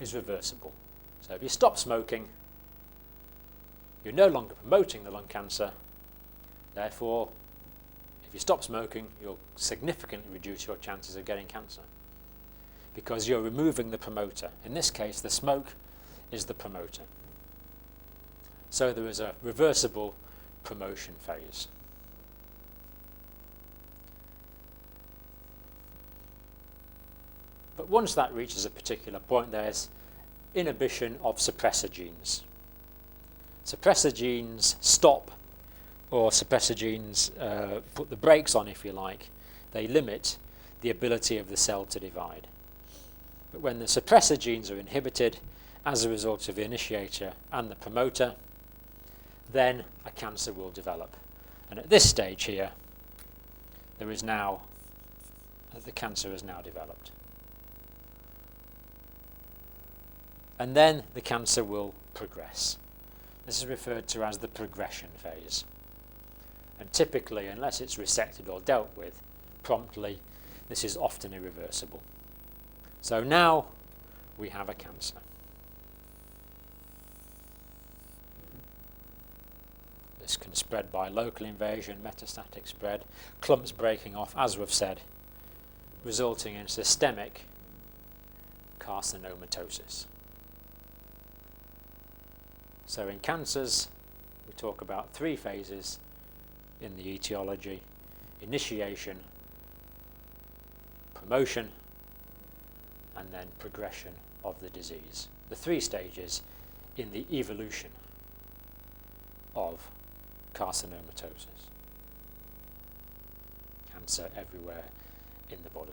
is reversible. So if you stop smoking, you're no longer promoting the lung cancer. Therefore, if you stop smoking, you'll significantly reduce your chances of getting cancer because you're removing the promoter. In this case, the smoke is the promoter. So there is a reversible promotion phase. But once that reaches a particular point, there's inhibition of suppressor genes. Suppressor genes stop, or suppressor genes put the brakes on, if you like. They limit the ability of the cell to divide. But when the suppressor genes are inhibited as a result of the initiator and the promoter, then a cancer will develop. And at this stage here, the cancer is now developed. And then the cancer will progress. This is referred to as the progression phase. And typically, unless it's resected or dealt with promptly, this is often irreversible. So now we have a cancer. This can spread by local invasion, metastatic spread, clumps breaking off, as we've said, resulting in systemic carcinomatosis. So in cancers, we talk about 3 phases in the etiology: initiation, promotion, and then progression of the disease. The 3 stages in the evolution of carcinomatosis. Cancer everywhere in the body.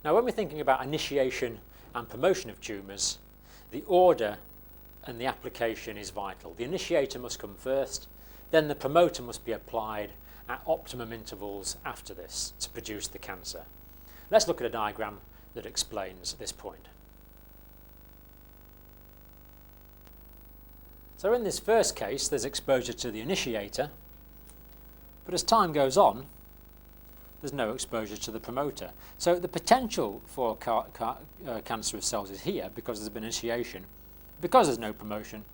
Now, when we're thinking about initiation and promotion of tumours, the order and the application is vital. The initiator must come first, then the promoter must be applied at optimum intervals after this to produce the cancer. Let's look at a diagram that explains this point. So in this first case, there's exposure to the initiator, but as time goes on, there's no exposure to the promoter. So the potential for cancerous cells is here because there's been initiation. Because there's no promotion,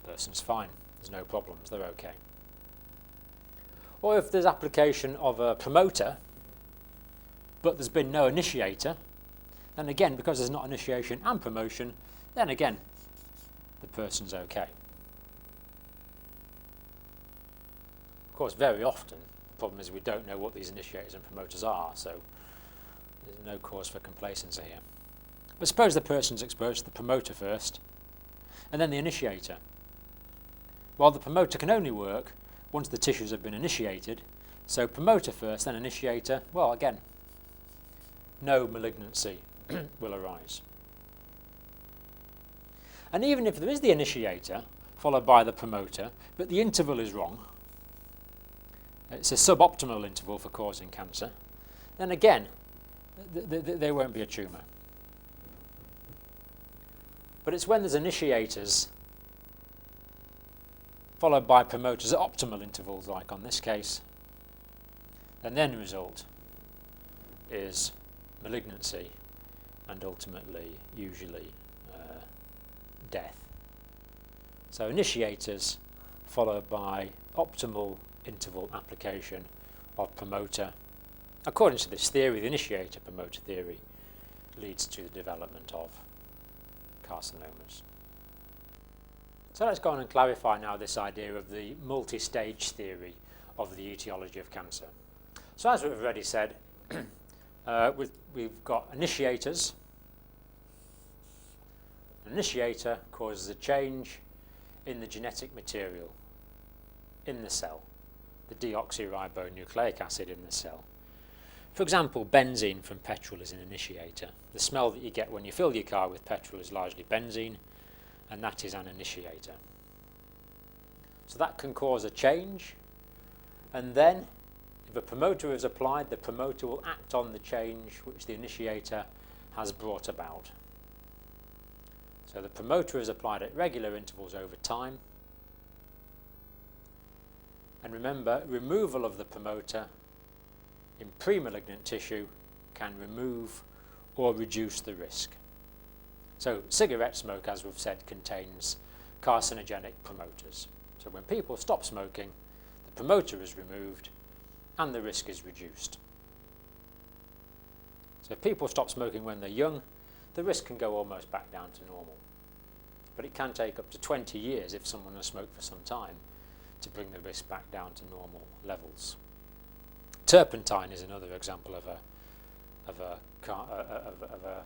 the person's fine. There's no problems. They're okay. Or if there's application of a promoter, but there's been no initiator, then again, because there's not initiation and promotion, then again, the person's okay. Of course, very often, the problem is we don't know what these initiators and promoters are, so there's no cause for complacency here. But suppose the person's exposed to the promoter first, and then the initiator. Well, the promoter can only work once the tissues have been initiated, so promoter first, then initiator, well, again, no malignancy will arise. And even if there is the initiator, followed by the promoter, but the interval is wrong, it's a suboptimal interval for causing cancer, then again, there won't be a tumour. But it's when there's initiators followed by promoters at optimal intervals, like on this case, then the end result is malignancy and ultimately, usually, death. So initiators followed by optimal interval application of promoter. According to this theory, the initiator-promoter theory leads to the development of carcinomas. So let's go on and clarify now this idea of the multi-stage theory of the etiology of cancer. So as we've already said, we've got initiators. An initiator causes a change in the genetic material in the cell, the deoxyribonucleic acid in the cell. For example, benzene from petrol is an initiator. The smell that you get when you fill your car with petrol is largely benzene, and that is an initiator. So that can cause a change, and then if a promoter is applied, the promoter will act on the change which the initiator has brought about. So the promoter is applied at regular intervals over time. And remember, removal of the promoter in pre-malignant tissue can remove or reduce the risk. So cigarette smoke, as we've said, contains carcinogenic promoters. So when people stop smoking, the promoter is removed and the risk is reduced. So if people stop smoking when they're young, the risk can go almost back down to normal. But it can take up to 20 years if someone has smoked for some time to bring the risk back down to normal levels. Turpentine is another example of a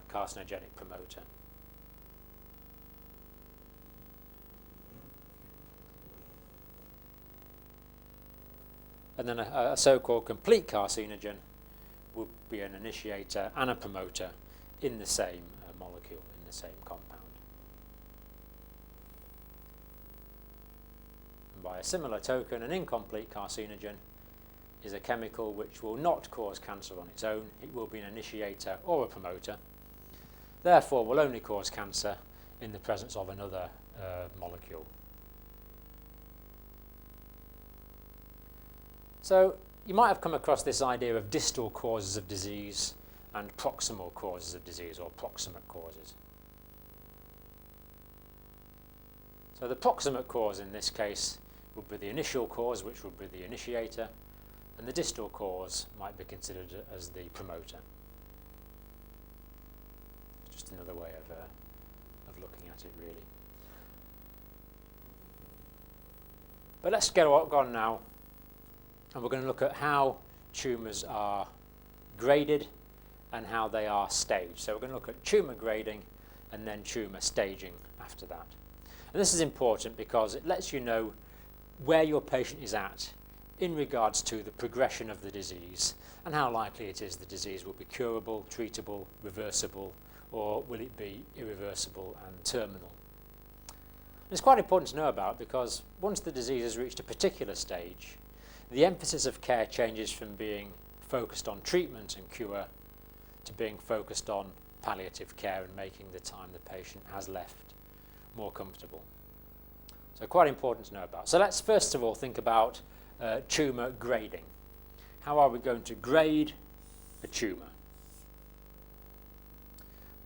carcinogenic promoter. And then a so-called complete carcinogen would be an initiator and a promoter in the same molecule, in the same compound. And by a similar token, an incomplete carcinogen is a chemical which will not cause cancer on its own. It will be an initiator or a promoter, therefore will only cause cancer in the presence of another molecule. So you might have come across this idea of distal causes of disease and proximal causes of disease, or proximate causes. So the proximate cause in this case would be the initial cause, which would be the initiator, and the distal cause might be considered as the promoter. Just another way of looking at it, really. But let's go on now, and we're going to look at how tumours are graded and how they are staged. So we're going to look at tumour grading and then tumour staging after that. And this is important because it lets you know where your patient is at in regards to the progression of the disease and how likely it is the disease will be curable, treatable, reversible, or will it be irreversible and terminal. And it's quite important to know about because once the disease has reached a particular stage, the emphasis of care changes from being focused on treatment and cure to being focused on palliative care and making the time the patient has left more comfortable. So quite important to know about. So let's first of all think about tumour grading. How are we going to grade a tumour?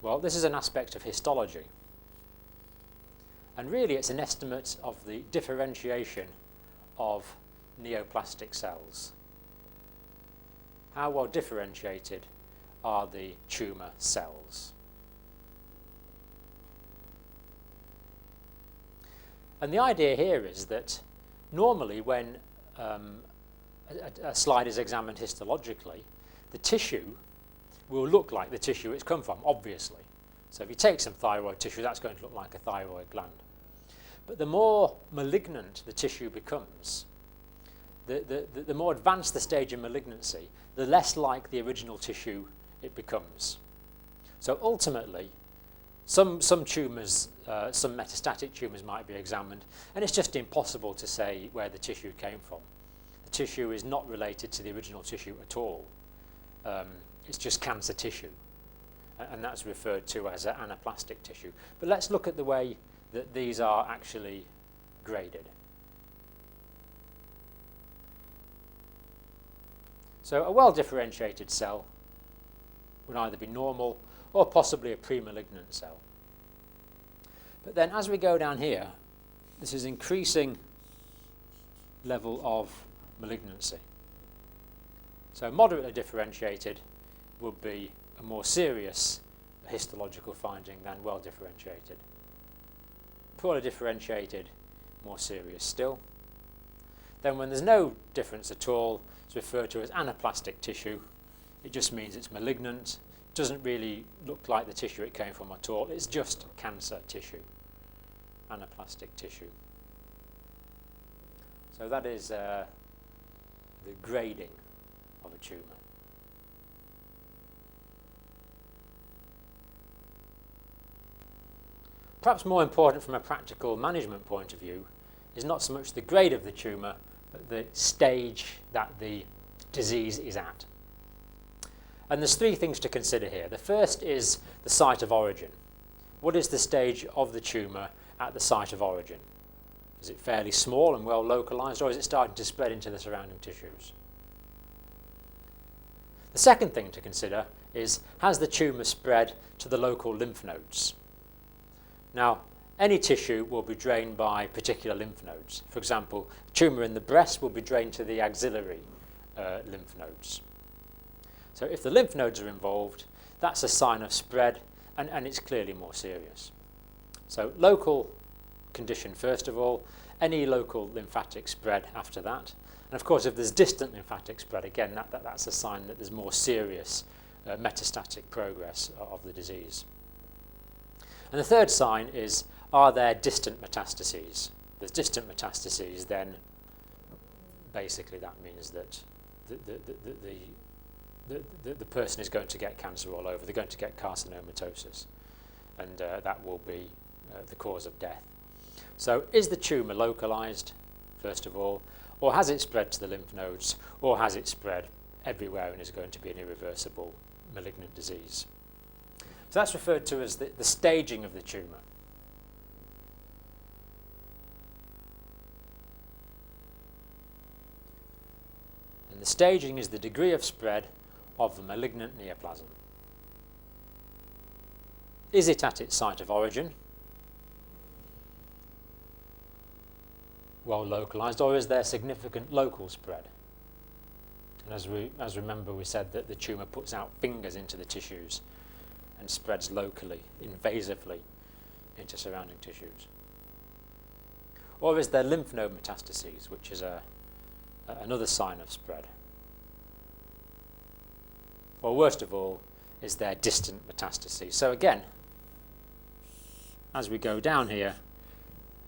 Well, this is an aspect of histology. And really it's an estimate of the differentiation of neoplastic cells. How well differentiated are the tumour cells? And the idea here is that normally when a slide is examined histologically, the tissue will look like the tissue it's come from, obviously. So if you take some thyroid tissue, that's going to look like a thyroid gland. But the more malignant the tissue becomes, the more advanced the stage of malignancy, the less like the original tissue it becomes. So ultimately, some tumours, some metastatic tumours might be examined, and it's just impossible to say where the tissue came from. The tissue is not related to the original tissue at all. It's just cancer tissue, and that's referred to as anaplastic tissue. But let's look at the way that these are actually graded. So a well-differentiated cell would either be normal or possibly a pre-malignant cell. But then as we go down here, this is increasing level of malignancy. So moderately differentiated would be a more serious histological finding than well-differentiated. Poorly differentiated, more serious still. Then when there's no difference at all, it's referred to as anaplastic tissue. It just means it's malignant. It doesn't really look like the tissue it came from at all. It's just cancer tissue, anaplastic tissue. So that is the grading of a tumour. Perhaps more important from a practical management point of view is not so much the grade of the tumour, but the stage that the disease is at. And there's three things to consider here. The first is the site of origin. What is the stage of the tumour at the site of origin? Is it fairly small and well localised, or is it starting to spread into the surrounding tissues? The second thing to consider is, has the tumour spread to the local lymph nodes? Now, any tissue will be drained by particular lymph nodes. For example, tumour in the breast will be drained to the axillary lymph nodes. So if the lymph nodes are involved, that's a sign of spread, and it's clearly more serious. So local condition first of all, any local lymphatic spread after that. And of course, if there's distant lymphatic spread, again, that's a sign that there's more serious metastatic progress of the disease. And the third sign is, are there distant metastases? If there's distant metastases, then basically that means that the person is going to get cancer all over. They're going to get carcinomatosis, and that will be the cause of death. So is the tumour localised, first of all, or has it spread to the lymph nodes, or has it spread everywhere and is going to be an irreversible malignant disease? So that's referred to as the staging of the tumour. And the staging is the degree of spread of the malignant neoplasm. Is it at its site of origin, well localised, or is there significant local spread? And as remember, we said that the tumour puts out fingers into the tissues and spreads locally, invasively, into surrounding tissues. Or is there lymph node metastases, which is another sign of spread? Or worst of all, is there distant metastases? So again, as we go down here,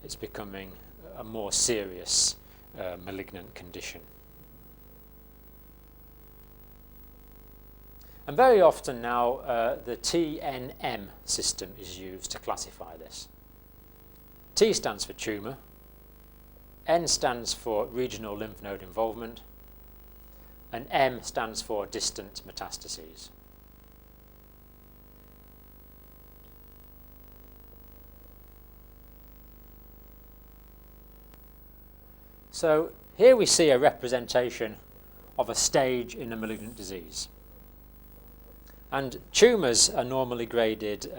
it's becoming a more serious malignant condition. And very often now, the TNM system is used to classify this. T stands for tumour, N stands for regional lymph node involvement, and M stands for distant metastases. So here we see a representation of a stage in a malignant disease. And tumours are normally graded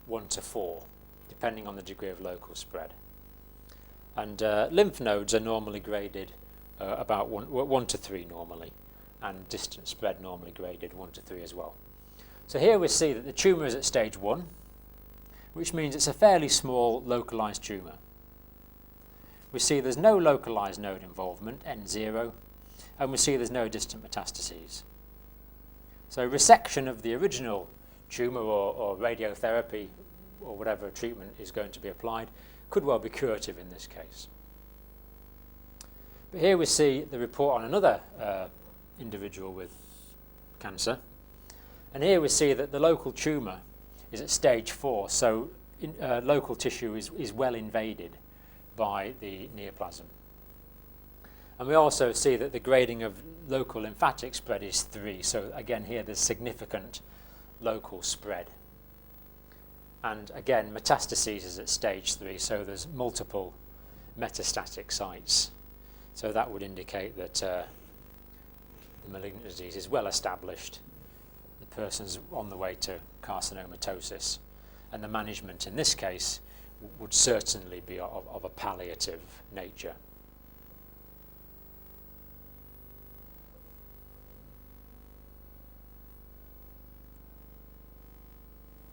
1 to 4, depending on the degree of local spread. And lymph nodes are normally graded about 1 to 3 normally, and distant spread normally graded 1 to 3 as well. So here we see that the tumour is at stage 1, which means it's a fairly small localised tumour. We see there's no localised node involvement, N0, and we see there's no distant metastases. So resection of the original tumour or radiotherapy or whatever treatment is going to be applied could well be curative in this case. But here we see the report on another individual with cancer, and here we see that the local tumour is at stage 4, so local tissue is well invaded by the neoplasm. And we also see that the grading of local lymphatic spread is 3, so again here there's significant local spread. And again, metastases is at stage 3, so there's multiple metastatic sites. So that would indicate that the malignant disease is well established, the person's on the way to carcinomatosis, and the management in this case would certainly be of a palliative nature.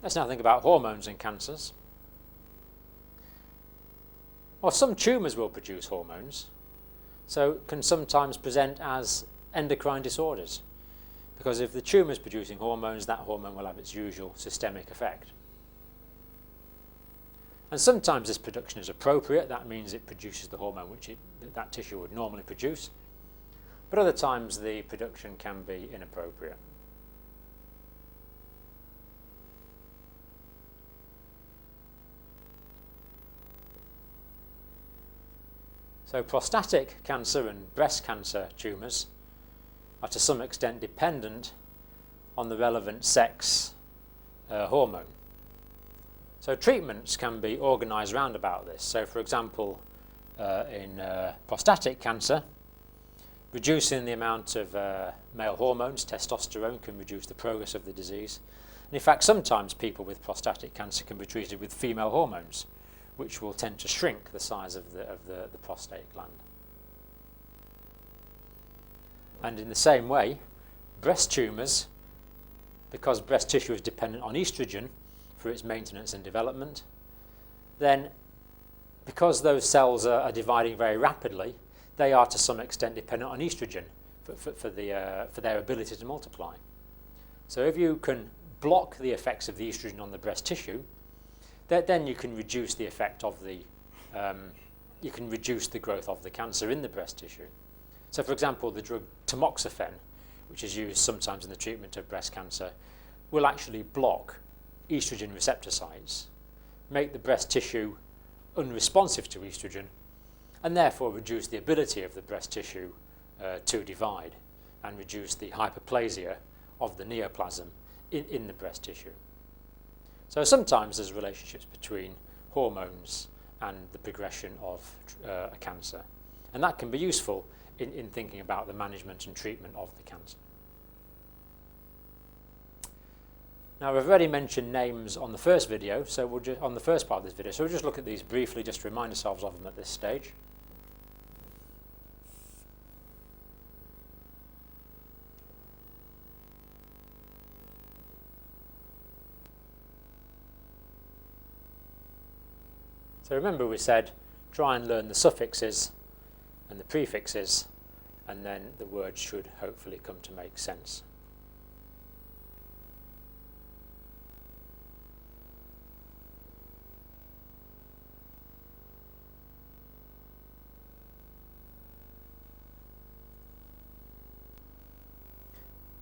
Let's now think about hormones in cancers. Well, some tumours will produce hormones, so can sometimes present as endocrine disorders, because if the tumour is producing hormones, that hormone will have its usual systemic effect. And sometimes this production is appropriate, that means it produces the hormone which that tissue would normally produce, but other times the production can be inappropriate. So prostatic cancer and breast cancer tumours are to some extent dependent on the relevant sex hormone. So treatments can be organised round about this. So for example, in prostatic cancer, Reducing the amount of male hormones, testosterone, can reduce the progress of the disease. And in fact, sometimes people with prostatic cancer can be treated with female hormones, which will tend to shrink the size of the prostate gland. And in the same way, breast tumours, because breast tissue is dependent on estrogen for its maintenance and development, then because those cells are dividing very rapidly, they are to some extent dependent on estrogen for their ability to multiply. So if you can block the effects of the estrogen on the breast tissue, then you can reduce the effect of you can reduce the growth of the cancer in the breast tissue. So for example, the drug tamoxifen, which is used sometimes in the treatment of breast cancer, will actually block estrogen receptor sites, make the breast tissue unresponsive to estrogen, and therefore reduce the ability of the breast tissue to divide and reduce the hyperplasia of the neoplasm in the breast tissue. So sometimes there's relationships between hormones and the progression of a cancer, and that can be useful in thinking about the management and treatment of the cancer. Now, I've already mentioned names on the first video, so on the first part of this video, so we'll just look at these briefly, just to remind ourselves of them at this stage. So remember, we said try and learn the suffixes and the prefixes, and then the words should hopefully come to make sense.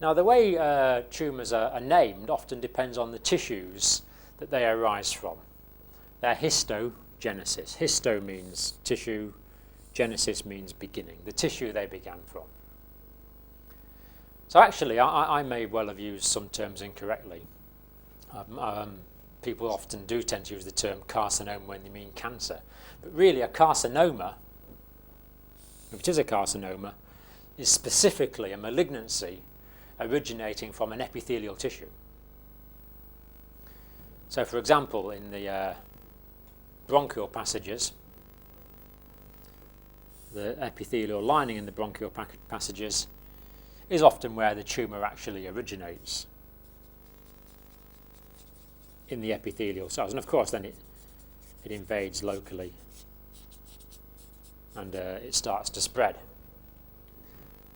Now, the way tumours are named often depends on the tissues that they arise from. They're histogenesis. Histo means tissue, genesis means beginning, the tissue they began from. So actually, I may well have used some terms incorrectly. People often do tend to use the term carcinoma when they mean cancer. But really, a carcinoma, if it is a carcinoma, is specifically a malignancy originating from an epithelial tissue. So for example, in the bronchial passages, the epithelial lining in the bronchial passages is often where the tumour actually originates, in the epithelial cells. And of course then it invades locally and it starts to spread.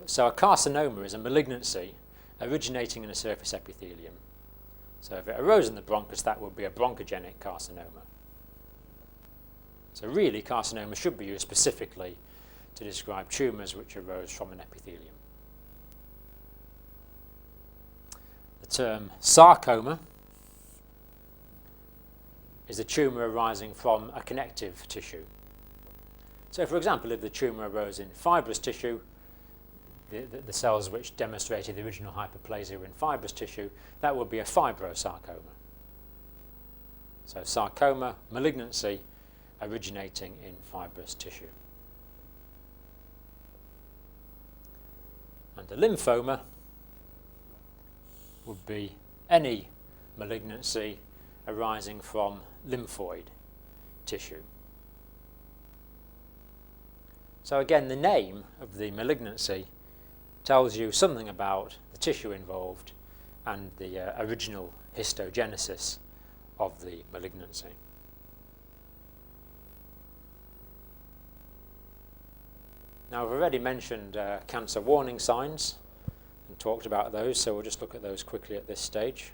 So a carcinoma is a malignancy originating in a surface epithelium. So if it arose in the bronchus, that would be a bronchogenic carcinoma. So really, carcinoma should be used specifically to describe tumours which arose from an epithelium. The term sarcoma is a tumour arising from a connective tissue. So for example, if the tumour arose in fibrous tissue, the cells which demonstrated the original hyperplasia in fibrous tissue, that would be a fibrosarcoma. So sarcoma, malignancy, originating in fibrous tissue. And a lymphoma would be any malignancy arising from lymphoid tissue. So again, the name of the malignancy tells you something about the tissue involved and the original histogenesis of the malignancy. Now, I've already mentioned cancer warning signs and talked about those, so we'll just look at those quickly at this stage.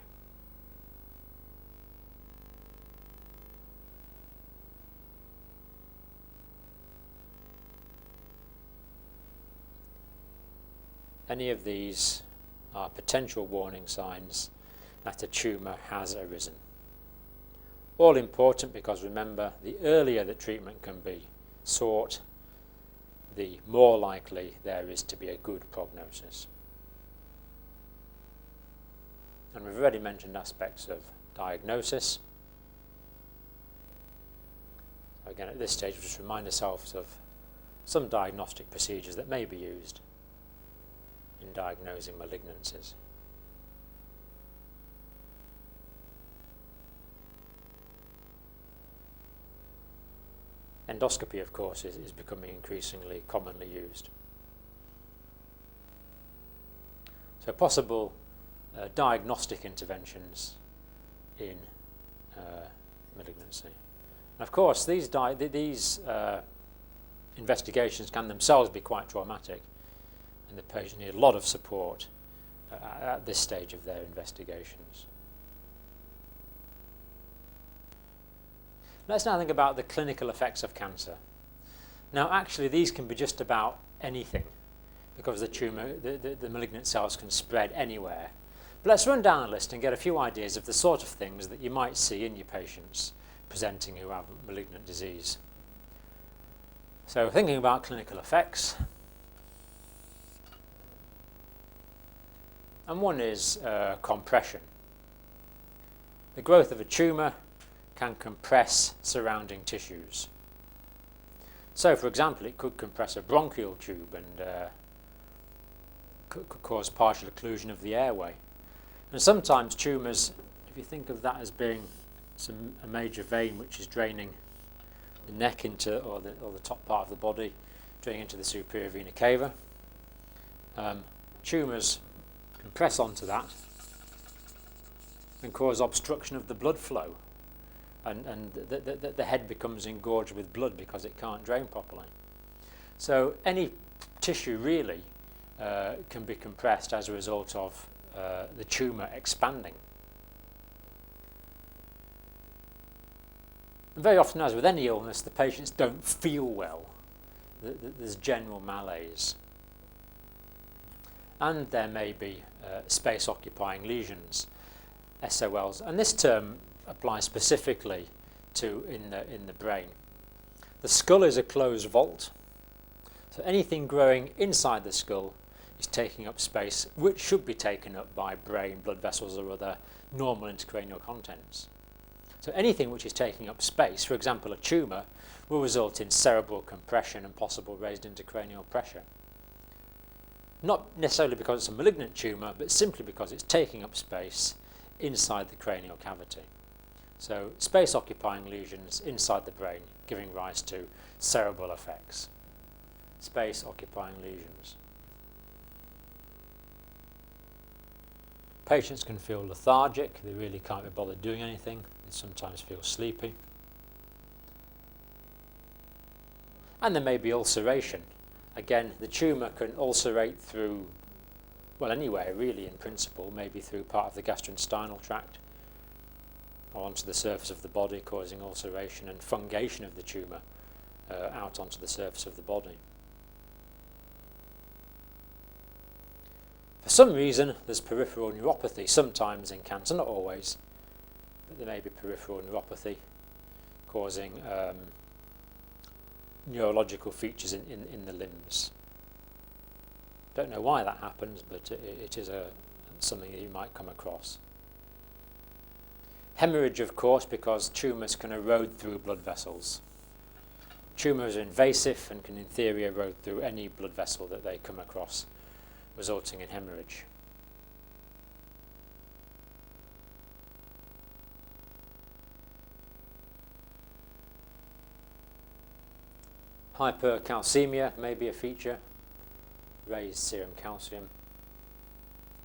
Any of these are potential warning signs that a tumour has arisen. All important because remember, the earlier the treatment can be sought, the more likely there is to be a good prognosis. And we've already mentioned aspects of diagnosis. So again, at this stage, we'll just remind ourselves of some diagnostic procedures that may be used in diagnosing malignancies. Endoscopy, of course, is becoming increasingly commonly used. So possible diagnostic interventions in malignancy. And of course, these investigations can themselves be quite traumatic, and the patient needs a lot of support at this stage of their investigations. Let's now think about the clinical effects of cancer. Now, actually, these can be just about anything, because the malignant cells can spread anywhere. But let's run down a list and get a few ideas of the sort of things that you might see in your patients presenting who have malignant disease. So, thinking about clinical effects, and one is compression. The growth of a tumour can compress surrounding tissues. So, for example, it could compress a bronchial tube and could cause partial occlusion of the airway. And sometimes tumours, if you think of that as being a major vein which is draining the neck into, or the top part of the body, draining into the superior vena cava, tumours can press onto that and cause obstruction of the blood flow. And the head becomes engorged with blood because it can't drain properly. So any tissue really can be compressed as a result of the tumour expanding. And very often, as with any illness, the patients don't feel well. There's general malaise. And there may be space-occupying lesions, SOLs. And this term applies specifically to in the brain. The skull is a closed vault, so anything growing inside the skull is taking up space which should be taken up by brain, blood vessels or other normal intracranial contents. So anything which is taking up space, for example a tumour, will result in cerebral compression and possible raised intracranial pressure. Not necessarily because it's a malignant tumour, but simply because it's taking up space inside the cranial cavity. So space-occupying lesions inside the brain giving rise to cerebral effects. Space-occupying lesions. Patients can feel lethargic, they really can't be bothered doing anything, they sometimes feel sleepy. And there may be ulceration. Again, the tumour can ulcerate through, well, anywhere really in principle, maybe through part of the gastrointestinal tract, or onto the surface of the body, causing ulceration and fungation of the tumour out onto the surface of the body. For some reason, there's peripheral neuropathy, sometimes in cancer, not always, but there may be peripheral neuropathy causing neurological features in the limbs. Don't know why that happens, but it is something that you might come across. Hemorrhage, of course, because tumours can erode through blood vessels. Tumours are invasive and can in theory erode through any blood vessel that they come across, resulting in hemorrhage. Hypercalcemia may be a feature, raised serum calcium.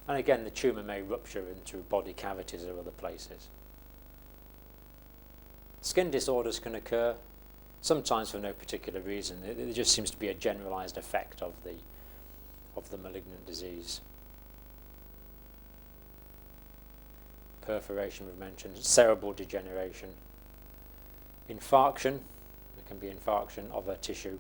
And again, the tumour may rupture into body cavities or other places. Skin disorders can occur, sometimes for no particular reason. There just seems to be a generalised effect of the malignant disease. Perforation we've mentioned, cerebral degeneration, infarction. There can be infarction of a tissue.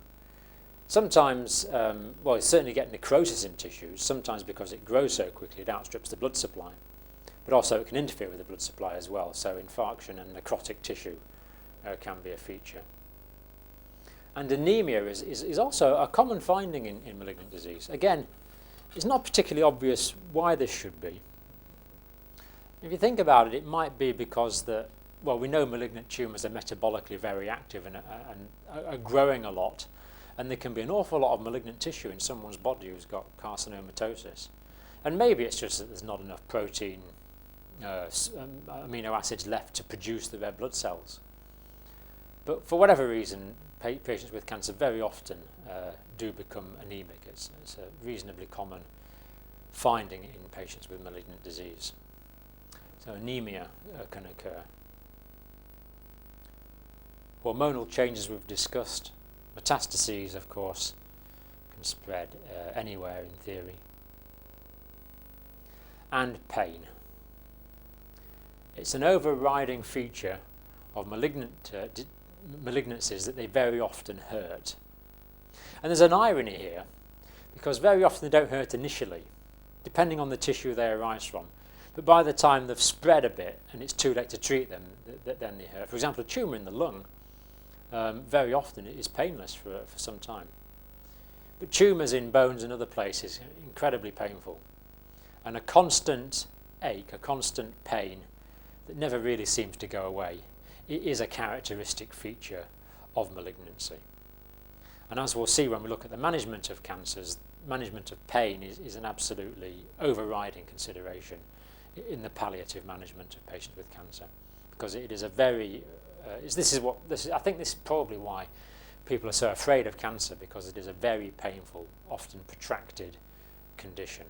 Sometimes, well, you certainly get necrosis in tissues, sometimes because it grows so quickly it outstrips the blood supply. But also it can interfere with the blood supply as well, so infarction and necrotic tissue can be a feature. And anemia is also a common finding in malignant disease. Again, it's not particularly obvious why this should be. If you think about it, it might be because we know malignant tumours are metabolically very active and are growing a lot, and there can be an awful lot of malignant tissue in someone's body who's got carcinomatosis. And maybe it's just that there's not enough protein, amino acids left to produce the red blood cells. But for whatever reason, patients with cancer very often do become anemic. It's a reasonably common finding in patients with malignant disease. So anemia can occur. Hormonal changes we've discussed. Metastases, of course, can spread anywhere in theory. And pain. It's an overriding feature of malignancies that they very often hurt. And there's an irony here, because very often they don't hurt initially, depending on the tissue they arise from. But by the time they've spread a bit and it's too late to treat them, then they hurt. For example, a tumour in the lung, very often it is painless for some time. But tumours in bones and other places are incredibly painful. And a constant ache, a constant pain that never really seems to go away, it is a characteristic feature of malignancy. And as we'll see when we look at the management of cancers, management of pain is an absolutely overriding consideration in the palliative management of patients with cancer, because it is a very I think this is probably why people are so afraid of cancer, because it is a very painful, often protracted condition.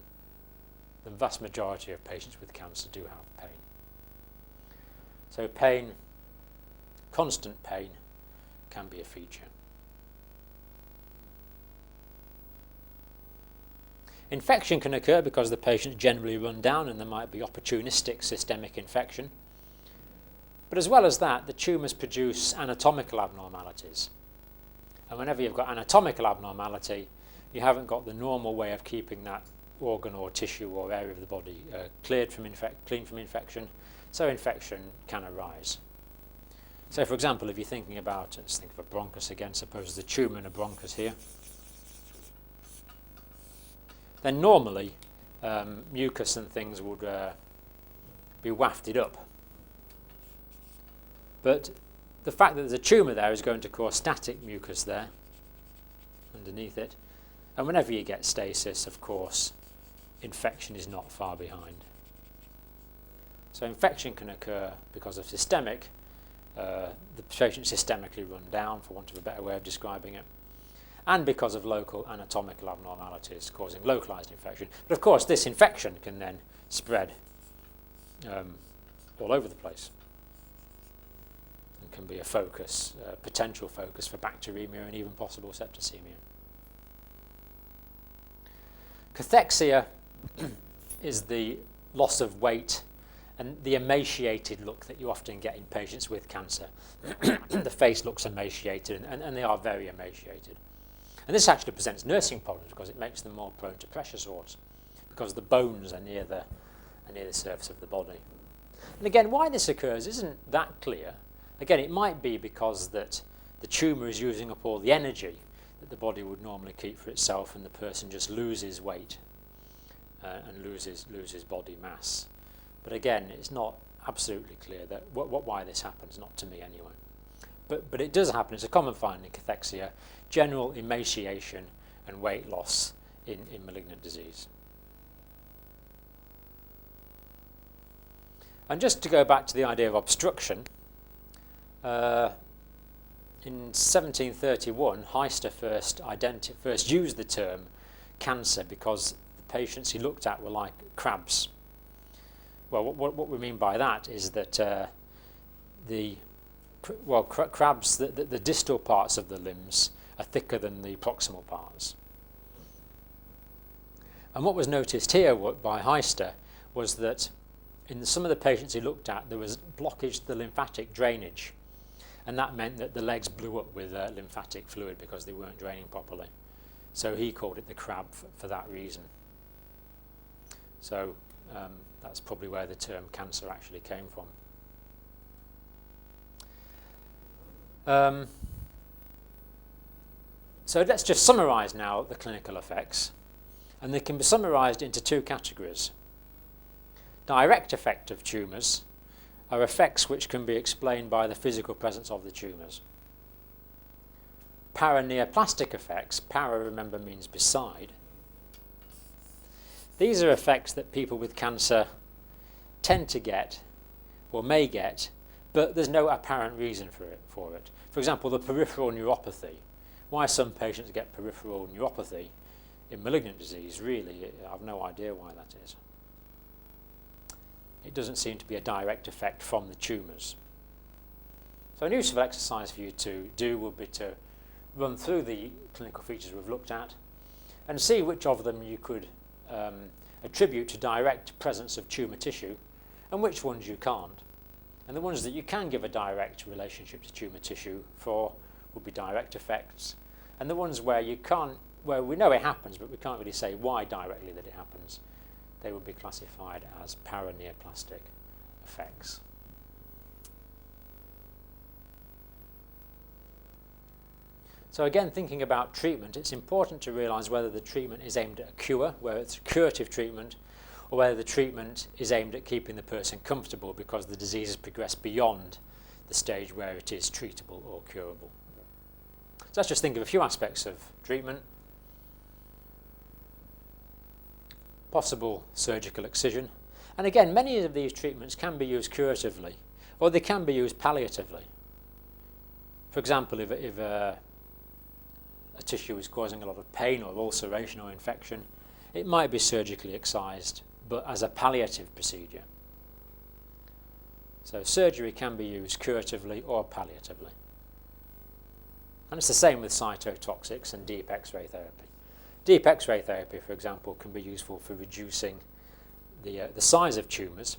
The vast majority of patients with cancer do have pain. So pain, constant pain, can be a feature. Infection can occur because the patients generally run down and there might be opportunistic systemic infection. But as well as that, the tumours produce anatomical abnormalities. And whenever you've got anatomical abnormality, you haven't got the normal way of keeping that organ or tissue or area of the body clean from infection, so infection can arise. So for example, if you're thinking about, let's think of a bronchus again, suppose there's a tumour in a bronchus here, then normally mucus and things would be wafted up. But the fact that there's a tumour there is going to cause static mucus there underneath it. And whenever you get stasis, of course, infection is not far behind. So infection can occur because of systemic, the patient systemically run down, for want of a better way of describing it, and because of local anatomical abnormalities causing localized infection. But of course, this infection can then spread all over the place and can be a focus, potential focus for bacteremia and even possible septicemia. Cathexia is the loss of weight and the emaciated look that you often get in patients with cancer. The face looks emaciated, and they are very emaciated. And this actually presents nursing problems because it makes them more prone to pressure sores, because the bones are near the surface of the body. And again, why this occurs isn't that clear. Again, it might be because that the tumour is using up all the energy that the body would normally keep for itself, and the person just loses weight and loses body mass. But again, it's not absolutely clear that why this happens, not to me anyway. But it does happen. It's a common finding in cathexia, general emaciation and weight loss in malignant disease. And just to go back to the idea of obstruction, in 1731, Heister first used the term cancer because the patients he looked at were like crabs. Well, what we mean by that is that crabs, the distal parts of the limbs are thicker than the proximal parts. And what was noticed here by Heister was that in some of the patients he looked at, there was blockage to the lymphatic drainage. And that meant that the legs blew up with lymphatic fluid because they weren't draining properly. So he called it the crab for that reason. So that's probably where the term cancer actually came from. So let's just summarise now the clinical effects. And they can be summarised into two categories. Direct effect of tumours are effects which can be explained by the physical presence of the tumours. paraneoplastic effects, para, remember, means beside. These are effects that people with cancer tend to get, or may get, but there's no apparent reason for it. For example, the peripheral neuropathy. Why some patients get peripheral neuropathy in malignant disease, really, I have no idea why that is. It doesn't seem to be a direct effect from the tumours. So a useful exercise for you to do would be to run through the clinical features we've looked at and see which of them you could attribute to direct presence of tumour tissue and which ones you can't. And the ones that you can give a direct relationship to tumour tissue for would be direct effects, and the ones where you can't, where we know it happens but we can't really say why directly that it happens, they would be classified as paraneoplastic effects. So again, thinking about treatment, it's important to realise whether the treatment is aimed at a cure, whether it's a curative treatment, or whether the treatment is aimed at keeping the person comfortable because the disease has progressed beyond the stage where it is treatable or curable. So let's just think of a few aspects of treatment. Possible surgical excision. And again, many of these treatments can be used curatively, or they can be used palliatively. For example, if a tissue is causing a lot of pain or ulceration or infection, it might be surgically excised, but as a palliative procedure. So surgery can be used curatively or palliatively. And it's the same with cytotoxics and deep X-ray therapy. Deep X-ray therapy, for example, can be useful for reducing the size of tumours,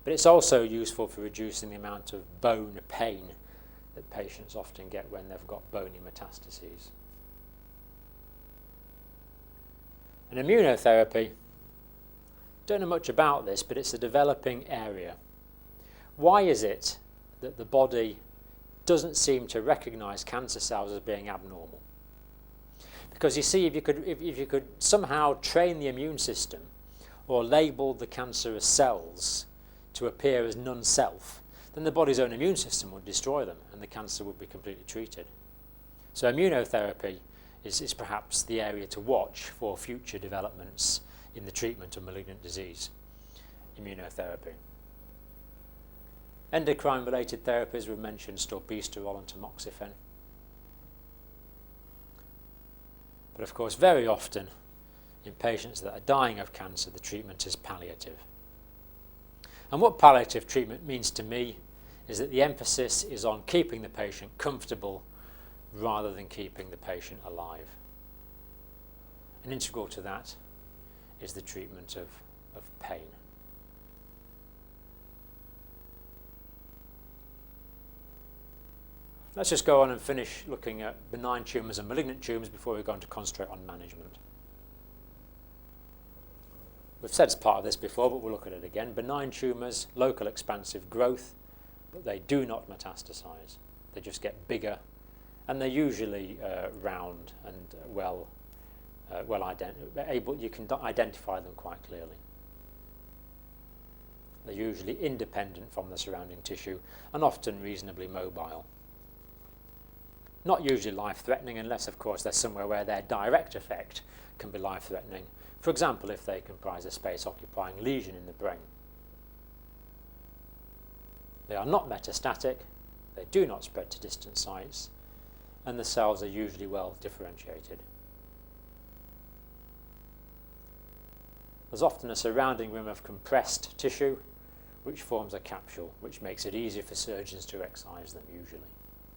but it's also useful for reducing the amount of bone pain that patients often get when they've got bony metastases. And immunotherapy, don't know much about this, but it's a developing area. Why is it that the body doesn't seem to recognise cancer cells as being abnormal? Because you see, if you could somehow train the immune system or label the cancerous cells to appear as non-self, then the body's own immune system would destroy them and the cancer would be completely treated. So immunotherapy is perhaps the area to watch for future developments in the treatment of malignant disease, immunotherapy. Endocrine-related therapies, we've mentioned storbestrol and tamoxifen. But of course, very often in patients that are dying of cancer, the treatment is palliative. And what palliative treatment means to me is that the emphasis is on keeping the patient comfortable rather than keeping the patient alive. And integral to that is the treatment of pain. Let's just go on and finish looking at benign tumours and malignant tumours before we go on to concentrate on management. We've said as part of this before, but we'll look at it again. Benign tumours, local expansive growth, but they do not metastasise. They just get bigger, and they're usually round and you can identify them quite clearly. They're usually independent from the surrounding tissue and often reasonably mobile. Not usually life-threatening unless, of course, they're somewhere where their direct effect can be life-threatening. For example, if they comprise a space-occupying lesion in the brain. They are not metastatic, they do not spread to distant sites, and the cells are usually well differentiated. There's often a surrounding rim of compressed tissue which forms a capsule, which makes it easier for surgeons to excise them usually,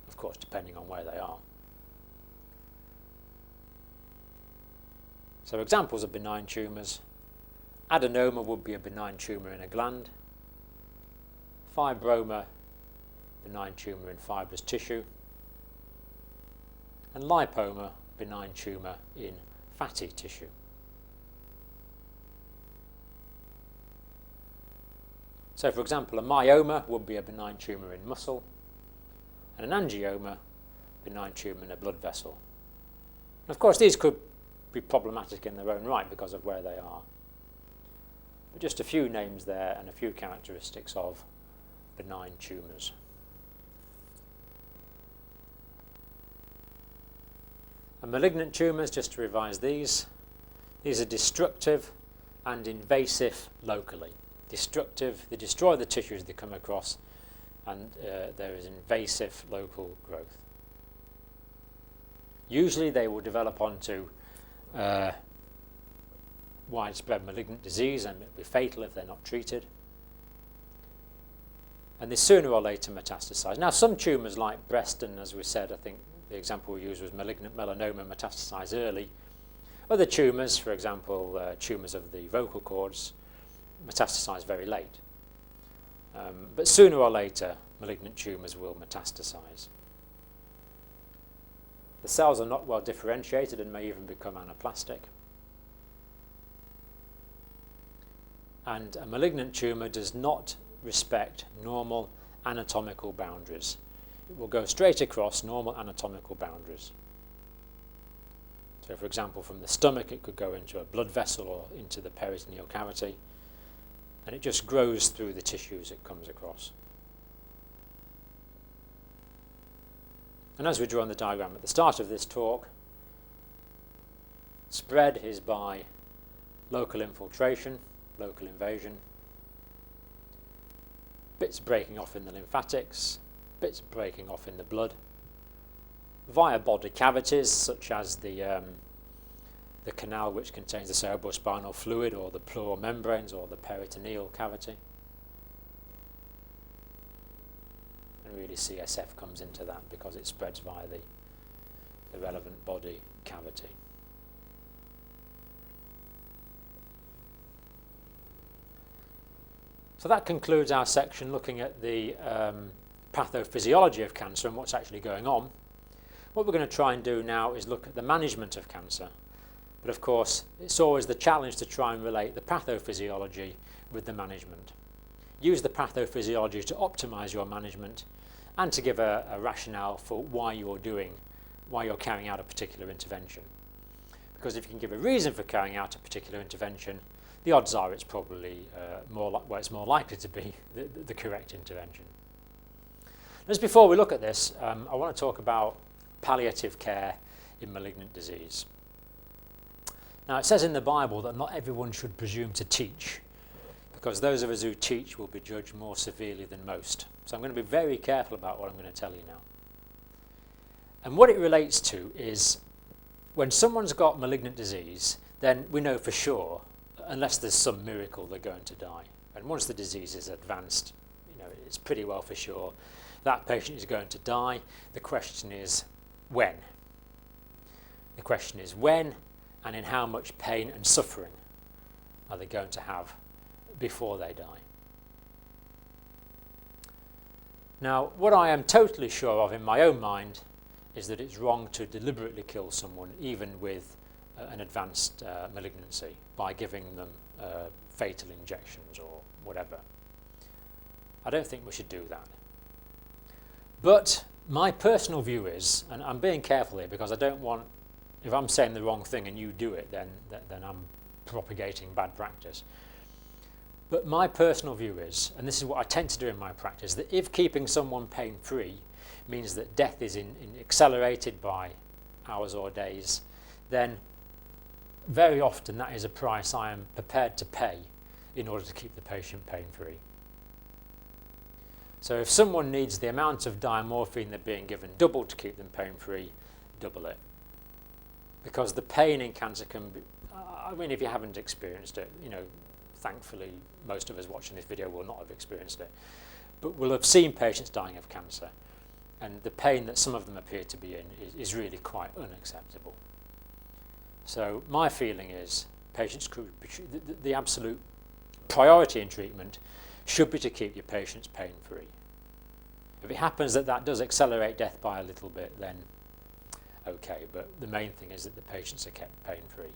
of course depending on where they are. So examples of benign tumours: adenoma would be a benign tumour in a gland, fibroma, benign tumour in fibrous tissue, and lipoma, benign tumour in fatty tissue. So for example, a myoma would be a benign tumour in muscle, and an angioma, benign tumour in a blood vessel. And of course these could be problematic in their own right because of where they are. But just a few names there and a few characteristics of benign tumours. And malignant tumours, just to revise these are destructive and invasive locally. Destructive, they destroy the tissues they come across, and there is invasive local growth. Usually they will develop onto widespread malignant disease, and it will be fatal if they're not treated. And they sooner or later metastasize. Now, some tumours like breast, and as we said, I think the example we used was malignant melanoma, metastasize early. Other tumours, for example, tumours of the vocal cords, metastasize very late. But sooner or later, malignant tumours will metastasize. The cells are not well differentiated and may even become anaplastic. And a malignant tumour does not respect normal anatomical boundaries. It will go straight across normal anatomical boundaries. So, for example, from the stomach it could go into a blood vessel or into the peritoneal cavity, and it just grows through the tissues it comes across. And as we draw on the diagram at the start of this talk, spread is by local infiltration, local invasion, bits breaking off in the lymphatics, bits breaking off in the blood, via body cavities such as the canal which contains the cerebrospinal fluid, or the pleural membranes, or the peritoneal cavity. And really CSF comes into that because it spreads via the relevant body cavity. So that concludes our section looking at the pathophysiology of cancer and what's actually going on. What we're going to try and do now is look at the management of cancer. But of course, it's always the challenge to try and relate the pathophysiology with the management. Use the pathophysiology to optimize your management and to give a rationale for why you're carrying out a particular intervention. Because if you can give a reason for carrying out a particular intervention, the odds are it's probably it's more likely to be the correct intervention. Just before we look at this, I want to talk about palliative care in malignant disease. Now, it says in the Bible that not everyone should presume to teach, because those of us who teach will be judged more severely than most. So I'm going to be very careful about what I'm going to tell you now. And what it relates to is when someone's got malignant disease, then we know for sure, unless there's some miracle, they're going to die. And once the disease is advanced, it's pretty well for sure that patient is going to die. The question is when. The question is when and in how much pain and suffering are they going to have before they die. Now, what I am totally sure of in my own mind is that it's wrong to deliberately kill someone, even with an advanced malignancy, by giving them fatal injections or whatever. I don't think we should do that. But my personal view is, and I'm being careful here because I don't want, if I'm saying the wrong thing and you do it, then I'm propagating bad practice. But my personal view is, and this is what I tend to do in my practice, that if keeping someone pain-free means that death is accelerated by hours or days, then very often that is a price I am prepared to pay in order to keep the patient pain-free. So if someone needs the amount of diamorphine they're being given doubled to keep them pain-free, double it. Because the pain in cancer can be, if you haven't experienced it, thankfully most of us watching this video will not have experienced it, but will have seen patients dying of cancer, and the pain that some of them appear to be in is really quite unacceptable. So my feeling is the absolute priority in treatment should be to keep your patients pain-free. If it happens that does accelerate death by a little bit, then okay, but the main thing is that the patients are kept pain-free.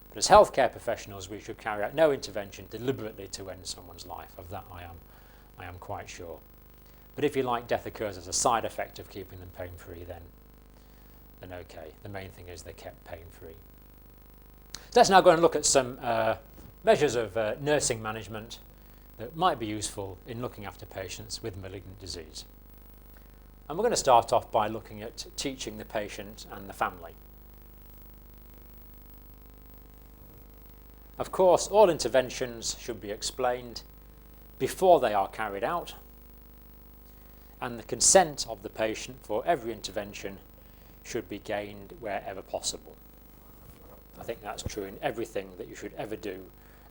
But as healthcare professionals, we should carry out no intervention deliberately to end someone's life. Of that I am quite sure. But if you like, death occurs as a side effect of keeping them pain-free, then okay. The main thing is they're kept pain-free. So let's now go and look at some measures of nursing management that might be useful in looking after patients with malignant disease. And we're going to start off by looking at teaching the patient and the family. Of course, all interventions should be explained before they are carried out, and the consent of the patient for every intervention should be gained wherever possible. I think that's true in everything that you should ever do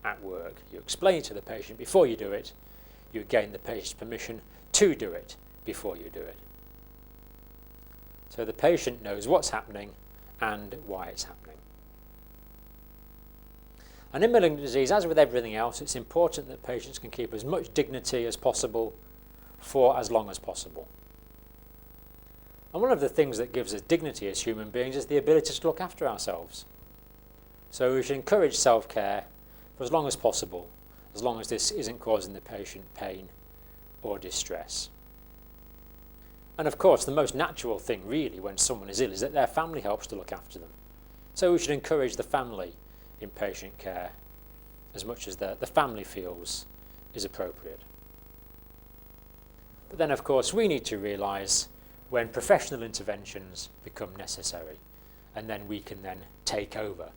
at work. You explain it to the patient before you do it, you gain the patient's permission to do it before you do it. So the patient knows what's happening and why it's happening. And in malignant disease, as with everything else, it's important that patients can keep as much dignity as possible for as long as possible. And one of the things that gives us dignity as human beings is the ability to look after ourselves. So we should encourage self-care for as long as possible, as long as this isn't causing the patient pain or distress. And of course, the most natural thing really when someone is ill is that their family helps to look after them. So we should encourage the family in patient care as much as the family feels is appropriate. But then of course we need to realise when professional interventions become necessary, and then we can then take over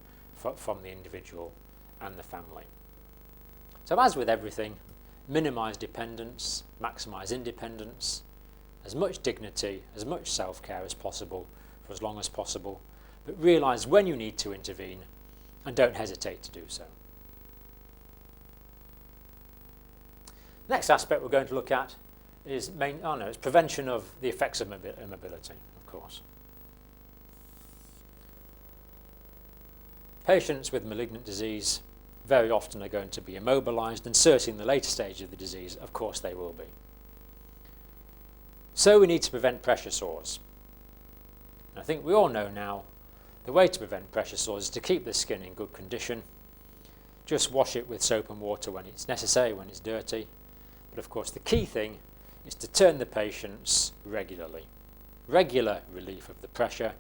from the individual and the family. So as with everything, minimise dependence, maximise independence, as much dignity, as much self-care as possible for as long as possible, but realise when you need to intervene and don't hesitate to do so. Next aspect we're going to look at is it's prevention of the effects of immobility, of course. Patients with malignant disease very often are going to be immobilised, and certainly in the later stage of the disease, of course they will be. So we need to prevent pressure sores. And I think we all know now the way to prevent pressure sores is to keep the skin in good condition. Just wash it with soap and water when it's necessary, when it's dirty. But of course the key thing is to turn the patients regularly. Regular relief of the pressure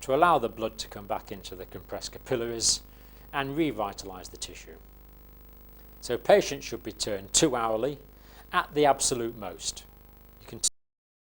to allow the blood to come back into the compressed capillaries and revitalise the tissue. So patients should be turned 2 hourly at the absolute most.